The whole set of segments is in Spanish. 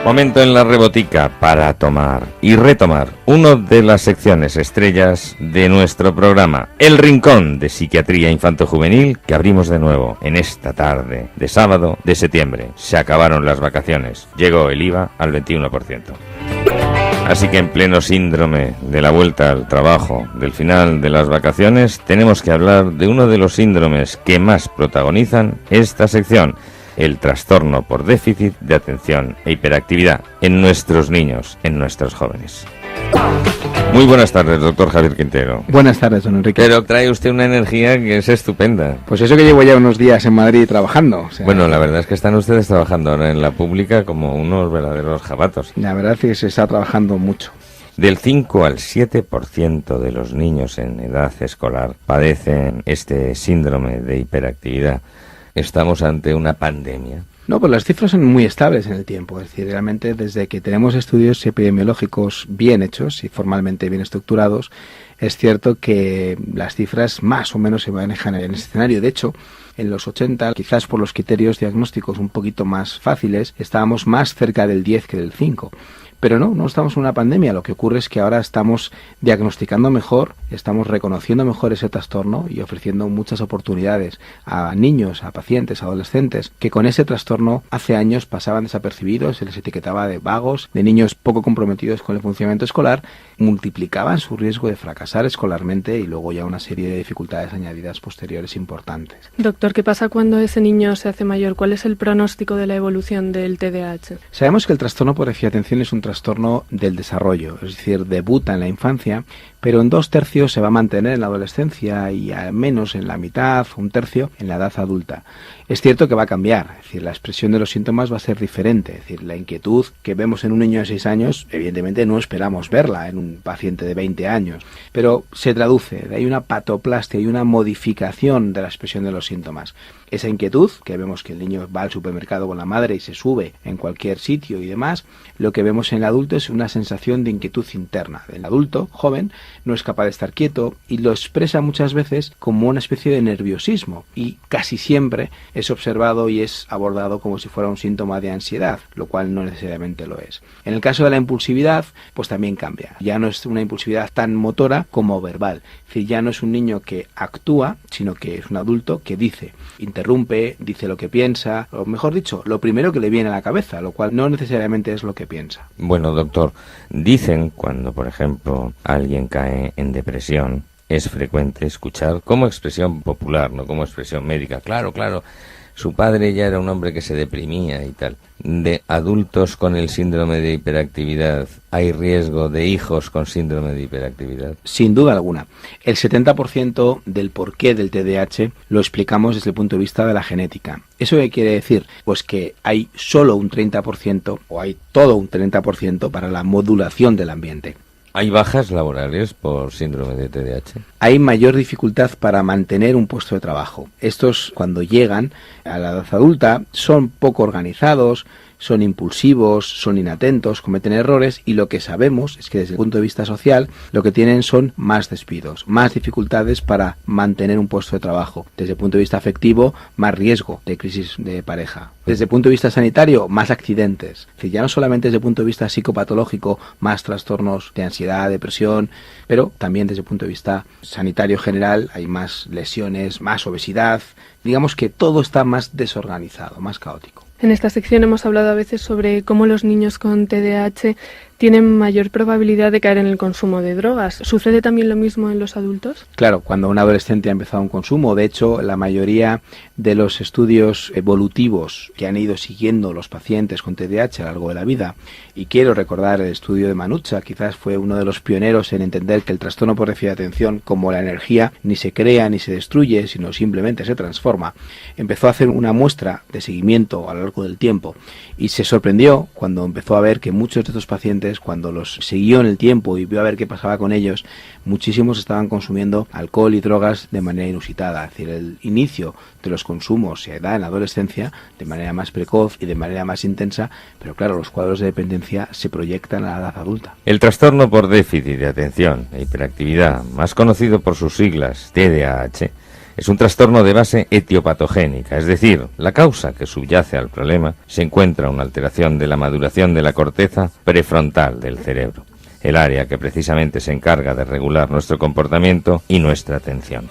Momento en la rebotica para tomar y retomar una de las secciones estrellas de nuestro programa, el Rincón de Psiquiatría Infanto-Juvenil, que abrimos de nuevo en esta tarde de sábado de septiembre. Se acabaron las vacaciones, llegó el IVA al 21%. Así que en pleno síndrome de la vuelta al trabajo, del final de las vacaciones, tenemos que hablar de uno de los síndromes que más protagonizan esta sección: el trastorno por déficit de atención e hiperactividad en nuestros niños, en nuestros jóvenes. Muy buenas tardes, doctor Javier Quintero. Buenas tardes, don Enrique. Pero trae usted una energía que es estupenda. Pues eso que llevo ya unos días en Madrid trabajando. O sea, bueno, la verdad es que están ustedes trabajando ahora en la pública como unos verdaderos jabatos. La verdad es que se está trabajando mucho. Del 5 al 7% de los niños en edad escolar padecen este síndrome de hiperactividad. ¿Estamos ante una pandemia? No, pues las cifras son muy estables en el tiempo. Es decir, realmente desde que tenemos estudios epidemiológicos bien hechos y formalmente bien estructurados, es cierto que las cifras más o menos se manejan en ese escenario. De hecho, en los 80, quizás por los criterios diagnósticos un poquito más fáciles, estábamos más cerca del 10 que del 5. Pero no estamos en una pandemia. Lo que ocurre es que ahora estamos diagnosticando mejor, estamos reconociendo mejor ese trastorno y ofreciendo muchas oportunidades a niños, a pacientes, a adolescentes que con ese trastorno hace años pasaban desapercibidos, se les etiquetaba de vagos, de niños poco comprometidos con el funcionamiento escolar, multiplicaban su riesgo de fracasar escolarmente y luego ya una serie de dificultades añadidas posteriores importantes. Doctor, ¿qué pasa cuando ese niño se hace mayor? ¿Cuál es el pronóstico de la evolución del TDAH? Sabemos que el trastorno por déficit de atención es un trastorno del desarrollo, es decir, debuta en la infancia, pero en 2/3 se va a mantener en la adolescencia y al menos en la mitad, 1/3 en la edad adulta. Es cierto que va a cambiar, es decir, la expresión de los síntomas va a ser diferente, es decir, la inquietud que vemos en un niño de 6 años, evidentemente no esperamos verla en un paciente de 20 años, pero se traduce, hay una patoplastia y una modificación de la expresión de los síntomas. Esa inquietud, que vemos que el niño va al supermercado con la madre y se sube en cualquier sitio y demás, lo que vemos en el adulto es una sensación de inquietud interna. El adulto joven no es capaz de estar quieto y lo expresa muchas veces como una especie de nerviosismo y casi siempre es observado y es abordado como si fuera un síntoma de ansiedad, lo cual no necesariamente lo es. En el caso de la impulsividad, pues también cambia. Ya no es una impulsividad tan motora como verbal. Es decir, ya no es un niño que actúa, sino que es un adulto que dice, interrumpe, dice lo que piensa, o mejor dicho, lo primero que le viene a la cabeza, lo cual no necesariamente es lo que piensa. Bueno, doctor, dicen cuando, por ejemplo, alguien cae en depresión, es frecuente escuchar como expresión popular, no como expresión médica. Claro, su padre ya era un hombre que se deprimía y tal. De adultos con el síndrome de hiperactividad, ¿hay riesgo de hijos con síndrome de hiperactividad? Sin duda alguna. El 70% del porqué del TDAH lo explicamos desde el punto de vista de la genética. ¿Eso qué quiere decir? Pues que hay solo un 30% o hay todo un 30% para la modulación del ambiente. ¿Hay bajas laborales por síndrome de TDAH? Hay mayor dificultad para mantener un puesto de trabajo. Estos, cuando llegan a la edad adulta, son poco organizados, son impulsivos, son inatentos, cometen errores y lo que sabemos es que desde el punto de vista social lo que tienen son más despidos, más dificultades para mantener un puesto de trabajo. Desde el punto de vista afectivo, más riesgo de crisis de pareja. Desde el punto de vista sanitario, más accidentes. Es decir, ya no solamente desde el punto de vista psicopatológico, más trastornos de ansiedad, depresión, pero también desde el punto de vista sanitario general hay más lesiones, más obesidad. Digamos que todo está más desorganizado, más caótico. En esta sección hemos hablado a veces sobre cómo los niños con TDAH tienen mayor probabilidad de caer en el consumo de drogas. ¿Sucede también lo mismo en los adultos? Claro, cuando un adolescente ha empezado un consumo, de hecho, la mayoría de los estudios evolutivos que han ido siguiendo los pacientes con TDAH a lo largo de la vida, y quiero recordar el estudio de Manucha, quizás fue uno de los pioneros en entender que el trastorno por déficit de atención, como la energía, ni se crea ni se destruye, sino simplemente se transforma. Empezó a hacer una muestra de seguimiento a lo largo del tiempo y se sorprendió cuando empezó a ver que muchos de estos pacientes, cuando los siguió en el tiempo y vio a ver qué pasaba con ellos, muchísimos estaban consumiendo alcohol y drogas de manera inusitada. Es decir, el inicio de los consumos se da en la adolescencia de manera más precoz y de manera más intensa, pero claro, los cuadros de dependencia se proyectan a la edad adulta. El trastorno por déficit de atención e hiperactividad, más conocido por sus siglas TDAH, Es un trastorno de base etiopatogénica, es decir, la causa que subyace al problema se encuentra una alteración de la maduración de la corteza prefrontal del cerebro, el área que precisamente se encarga de regular nuestro comportamiento y nuestra atención.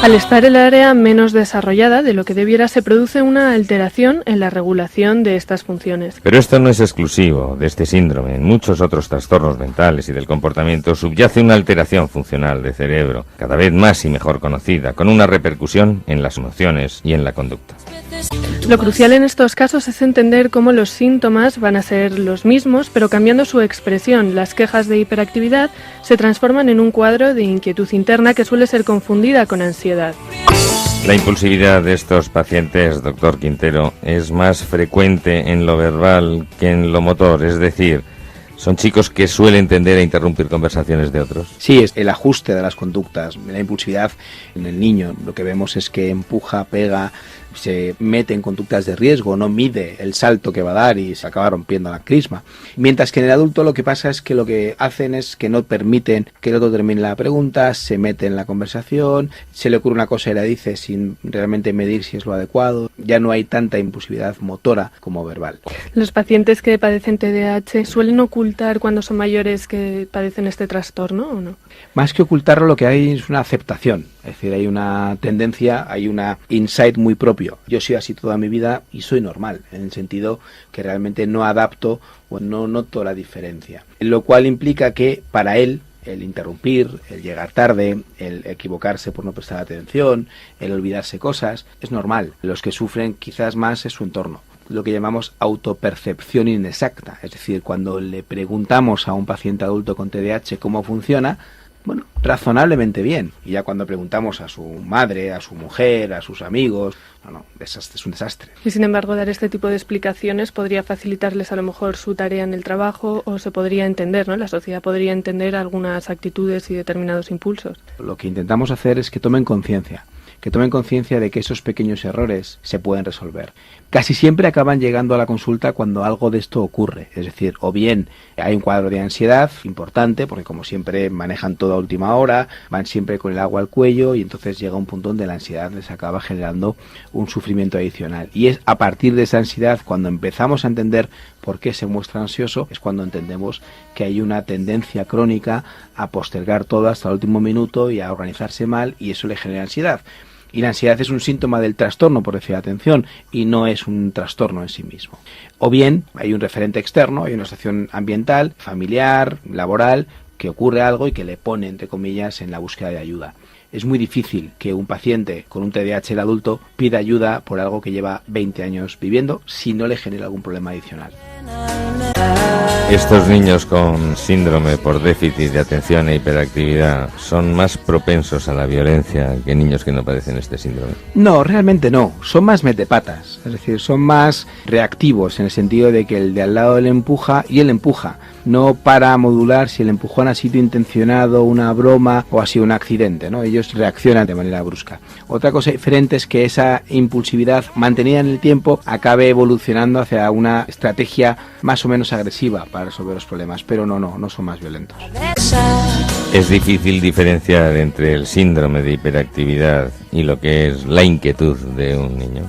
Al estar el área menos desarrollada de lo que debiera, se produce una alteración en la regulación de estas funciones. Pero esto no es exclusivo de este síndrome. En muchos otros trastornos mentales y del comportamiento subyace una alteración funcional del cerebro, cada vez más y mejor conocida, con una repercusión en las emociones y en la conducta. Lo crucial en estos casos es entender cómo los síntomas van a ser los mismos, pero cambiando su expresión. Las quejas de hiperactividad se transforman en un cuadro de inquietud interna que suele ser confundida con ansiedad. La impulsividad de estos pacientes, doctor Quintero, es más frecuente en lo verbal que en lo motor, es decir, ¿son chicos que suelen tender a interrumpir conversaciones de otros? Sí, es el ajuste de las conductas. La impulsividad en el niño, lo que vemos es que empuja, pega, se mete en conductas de riesgo, no mide el salto que va a dar y se acaba rompiendo la crisma. Mientras que en el adulto lo que pasa es que lo que hacen es que no permiten que el otro termine la pregunta, se mete en la conversación, se le ocurre una cosa y la dice sin realmente medir si es lo adecuado. Ya no hay tanta impulsividad motora como verbal. Los pacientes que padecen TDAH suelen ocultar cuando son mayores que padecen este trastorno, ¿o no? Más que ocultarlo, lo que hay es una aceptación. Es decir, hay una tendencia, hay una insight muy propio. Yo soy así toda mi vida y soy normal, en el sentido que realmente no adapto o no noto la diferencia. Lo cual implica que para él el interrumpir, el llegar tarde, el equivocarse por no prestar atención, el olvidarse cosas, es normal. Los que sufren quizás más es su entorno. Lo que llamamos autopercepción inexacta. Es decir, cuando le preguntamos a un paciente adulto con TDAH cómo funciona, bueno, razonablemente bien. Y ya cuando preguntamos a su madre, a su mujer, a sus amigos, no, desastre, es un desastre. Y sin embargo, dar este tipo de explicaciones podría facilitarles a lo mejor su tarea en el trabajo, o se podría entender, ¿no? La sociedad podría entender algunas actitudes y determinados impulsos. Lo que intentamos hacer es que tomen conciencia de que esos pequeños errores se pueden resolver. Casi siempre acaban llegando a la consulta cuando algo de esto ocurre, es decir, o bien hay un cuadro de ansiedad importante, porque como siempre manejan todo a última hora, van siempre con el agua al cuello y entonces llega un punto donde la ansiedad les acaba generando un sufrimiento adicional. Y es a partir de esa ansiedad, cuando empezamos a entender por qué se muestra ansioso, es cuando entendemos que hay una tendencia crónica a postergar todo hasta el último minuto y a organizarse mal, y eso le genera ansiedad. Y la ansiedad es un síntoma del trastorno por déficit de atención y no es un trastorno en sí mismo. O bien hay un referente externo, hay una situación ambiental, familiar, laboral, que ocurre algo y que le pone, entre comillas, en la búsqueda de ayuda. Es muy difícil que un paciente con un TDAH el adulto pida ayuda por algo que lleva 20 años viviendo si no le genera algún problema adicional. Estos niños con síndrome por déficit de atención e hiperactividad son más propensos a la violencia que niños que no padecen este síndrome. No, realmente no. Son más metepatas. Es decir, son más reactivos en el sentido de que el de al lado le empuja y él empuja. No para modular si el empujón ha sido intencionado, una broma o ha sido un accidente, ¿no? Ellos reaccionan de manera brusca. Otra cosa diferente es que esa impulsividad mantenida en el tiempo acabe evolucionando hacia una estrategia más o menos agresiva para resolver los problemas, pero no son más violentos. Es difícil diferenciar entre el síndrome de hiperactividad y lo que es la inquietud de un niño.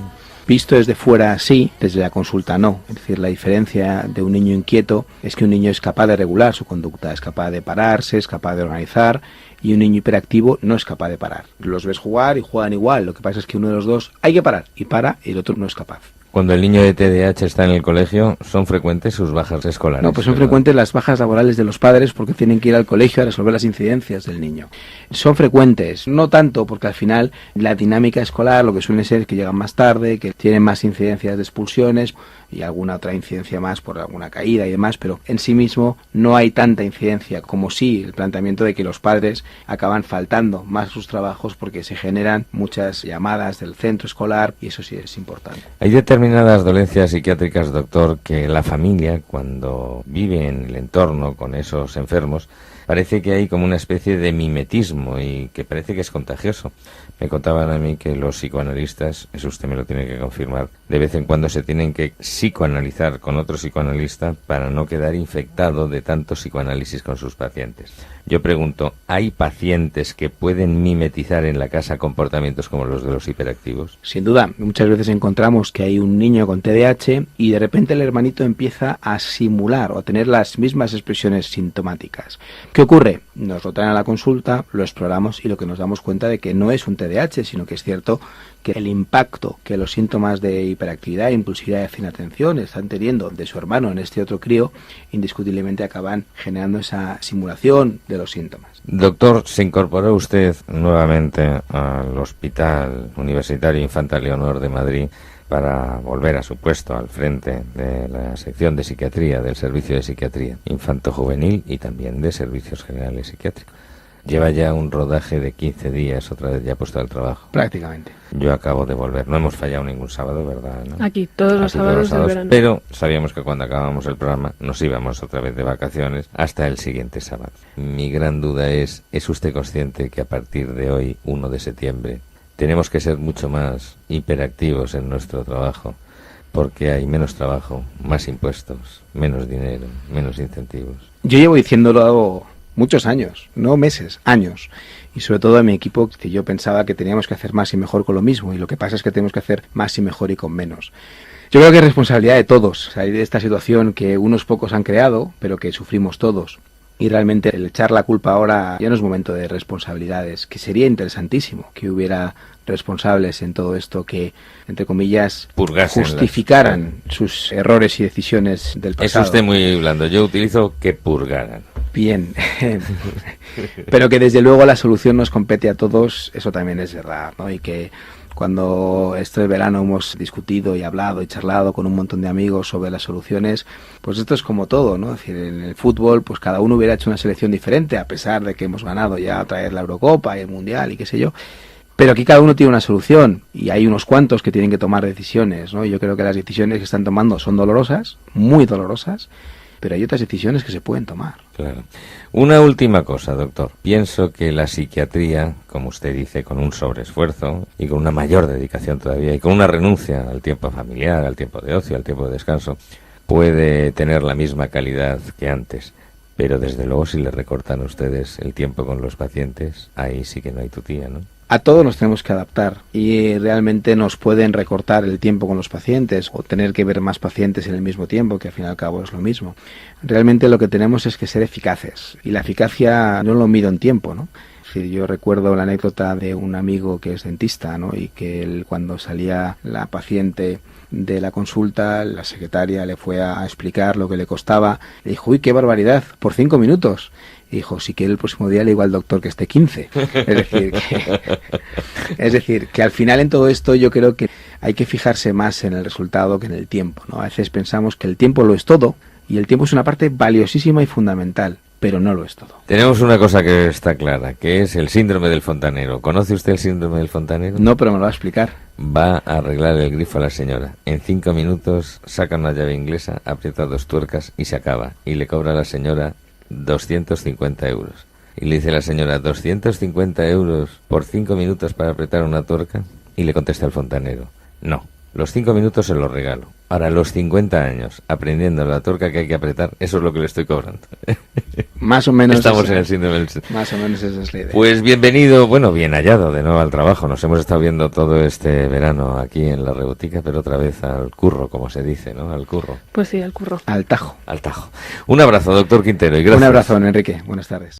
Visto desde fuera sí, desde la consulta no. Es decir, la diferencia de un niño inquieto es que un niño es capaz de regular su conducta, es capaz de pararse, es capaz de organizar, y un niño hiperactivo no es capaz de parar. Los ves jugar y juegan igual, lo que pasa es que uno de los dos hay que parar y para y el otro no es capaz. Cuando el niño de TDAH está en el colegio, ¿son frecuentes sus bajas escolares? No, pues son frecuentes las bajas laborales de los padres porque tienen que ir al colegio a resolver las incidencias del niño. Son frecuentes, no tanto porque al final la dinámica escolar lo que suele ser es que llegan más tarde, que tienen más incidencias de expulsiones y alguna otra incidencia más por alguna caída y demás, pero en sí mismo no hay tanta incidencia como sí el planteamiento de que los padres acaban faltando más a sus trabajos porque se generan muchas llamadas del centro escolar y eso sí es importante. Hay determinadas dolencias psiquiátricas, doctor, que la familia, cuando vive en el entorno con esos enfermos, parece que hay como una especie de mimetismo y que parece que es contagioso. Me contaban a mí que los psicoanalistas, eso usted me lo tiene que confirmar, de vez en cuando se tienen que psicoanalizar con otro psicoanalista para no quedar infectado de tanto psicoanálisis con sus pacientes. Yo pregunto, ¿hay pacientes que pueden mimetizar en la casa comportamientos como los de los hiperactivos? Sin duda, muchas veces encontramos que hay un niño con TDAH y de repente el hermanito empieza a simular o a tener las mismas expresiones sintomáticas. ¿Qué ocurre? Nos lo traen a la consulta, lo exploramos y lo que nos damos cuenta de que no es un TDAH, sino que es cierto que el impacto que los síntomas de hiperactividad, impulsividad y inatención están teniendo de su hermano en este otro crío, indiscutiblemente acaban generando esa simulación de los síntomas. Doctor, se incorporó usted nuevamente al Hospital Universitario Infanta Leonor de Madrid para volver a su puesto al frente de la sección de psiquiatría del Servicio de Psiquiatría Infanto-Juvenil y también de Servicios Generales Psiquiátricos. Lleva ya un rodaje de 15 días, otra vez ya puesto al trabajo. Prácticamente. Yo acabo de volver. No hemos fallado ningún sábado, ¿verdad? ¿No? Aquí, todos los sábados del verano. Pero sabíamos que cuando acabábamos el programa nos íbamos otra vez de vacaciones hasta el siguiente sábado. Mi gran duda ¿es usted consciente que a partir de hoy, 1 de septiembre, tenemos que ser mucho más hiperactivos en nuestro trabajo? Porque hay menos trabajo, más impuestos, menos dinero, menos incentivos. Yo llevo diciéndolo muchos años, no meses, años. Y sobre todo a mi equipo, que yo pensaba que teníamos que hacer más y mejor con lo mismo. Y lo que pasa es que tenemos que hacer más y mejor y con menos. Yo creo que es responsabilidad de todos salir de esta situación que unos pocos han creado, pero que sufrimos todos. Y realmente el echar la culpa ahora ya no es momento de responsabilidades, que sería interesantísimo que hubiera responsables en todo esto que, entre comillas, justificaran sus errores y decisiones del pasado. Es usted muy blando, yo utilizo que purgaran. Bien, pero que desde luego la solución nos compete a todos, eso también es verdad, ¿no? Y que cuando este verano hemos discutido y hablado y charlado con un montón de amigos sobre las soluciones, pues esto es como todo, ¿no? Es decir, en el fútbol, pues cada uno hubiera hecho una selección diferente, a pesar de que hemos ganado ya otra vez la Eurocopa y el Mundial y qué sé yo. Pero aquí cada uno tiene una solución y hay unos cuantos que tienen que tomar decisiones, ¿no? Yo creo que las decisiones que están tomando son dolorosas, muy dolorosas, pero hay otras decisiones que se pueden tomar. Claro. Una última cosa, doctor. Pienso que la psiquiatría, como usted dice, con un sobreesfuerzo y con una mayor dedicación todavía y con una renuncia al tiempo familiar, al tiempo de ocio, al tiempo de descanso, puede tener la misma calidad que antes. Pero desde luego si le recortan a ustedes el tiempo con los pacientes, ahí sí que no hay tutía, ¿no? A todos nos tenemos que adaptar y realmente nos pueden recortar el tiempo con los pacientes o tener que ver más pacientes en el mismo tiempo, que al fin y al cabo es lo mismo. Realmente lo que tenemos es que ser eficaces y la eficacia no lo mido en tiempo, ¿no? Es decir, yo recuerdo la anécdota de un amigo que es dentista, ¿no? Y que él, cuando salía la paciente de la consulta, la secretaria le fue a explicar lo que le costaba. Le dijo, uy, qué barbaridad, por 5 minutos. Y dijo, sí, que el próximo día le digo al doctor que esté 15. Es decir, que al final en todo esto yo creo que hay que fijarse más en el resultado que en el tiempo, ¿no? A veces pensamos que el tiempo lo es todo y el tiempo es una parte valiosísima y fundamental, pero no lo es todo. Tenemos una cosa que está clara, que es el síndrome del fontanero. ¿Conoce usted el síndrome del fontanero? No, pero me lo va a explicar. Va a arreglar el grifo a la señora. En 5 minutos saca una llave inglesa, aprieta 2 tuercas y se acaba. Y le cobra a la señora 250 euros. Y le dice la señora, 250 euros por 5 minutos para apretar una tuerca. Y le contesta el fontanero, no, los 5 minutos se los regalo. Ahora, los 50 años aprendiendo la tuerca que hay que apretar, eso es lo que le estoy cobrando. Más o menos. Estamos en el síndrome del... Más o menos esa es la idea. Pues bienvenido, bueno, bien hallado de nuevo al trabajo. Nos hemos estado viendo todo este verano aquí en la Rebotica, pero otra vez al curro, como se dice, ¿no? Al curro. Pues sí, al curro. Al tajo. Al tajo. Un abrazo, doctor Quintero, y gracias. Un abrazo, Enrique. Buenas tardes.